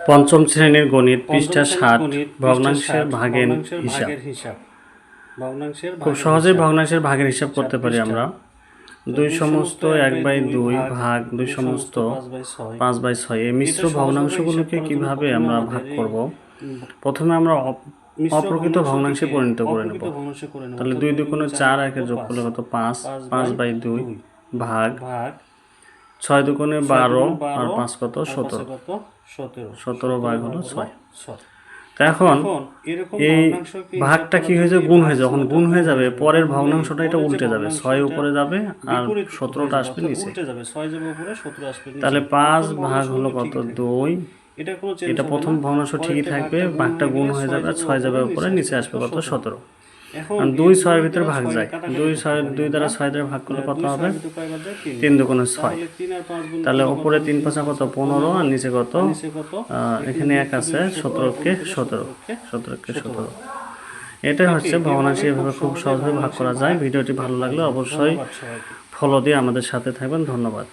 পঞ্চম শ্রেণীর গণিত পৃষ্ঠা 60 ভগ্নাংশের ভাগের হিসাব। খুব সহজেই ভগ্নাংশের ভাগের হিসাব করতে পারি আমরা। 2 সমস্ত 1/2 ভাগ 2 সমস্ত 5/6 এই মিশ্র ভগ্নাংশগুলোকে কিভাবে আমরা ভাগ করব? প্রথমে আমরা অপ্রকৃত ভগ্নাংশে পরিণত করে নেব। তাহলে 2 2 4 একে যোগ করলে কত 5 5/2 ভাগ 6 2 12 আর 5 কত 17 17 ভাগ হলো 6। তো এখন এই ভাগটা কি হয়ে যাবে? গুণ হয়ে যাবে। যখন গুণ হয়ে যাবে পরের ভগ্নাংশটা এটা উল্টে যাবে, 6 উপরে যাবে আর 17টা আসবে নিচে। তাহলে 5 ভাগ হলো কত 2, এটা প্রথম ভগ্নাংশ ঠিকই থাকবে, ভাগটা গুণ হয়ে যাবে, 6 যাবে উপরে, নিচে আসবে কত 17। 2 6 ভিতরে ভাগ যায়, 2 দ্বারা 6 দ্বারা ভাগ করলে কত হবে? 3 2 6। তাহলে উপরে 3 5 কত 15 আর নিচে কত? এখানে 1 আছে, 17কে 17। এটাই হচ্ছে ভগ্নাংশ, এভাবে খুব সহজভাবে ভাগ করা যায়। ভিডিওটি ভালো লাগলে অবশ্যই ফলো দিয়ে আমাদের সাথে থাকবেন। ধন্যবাদ।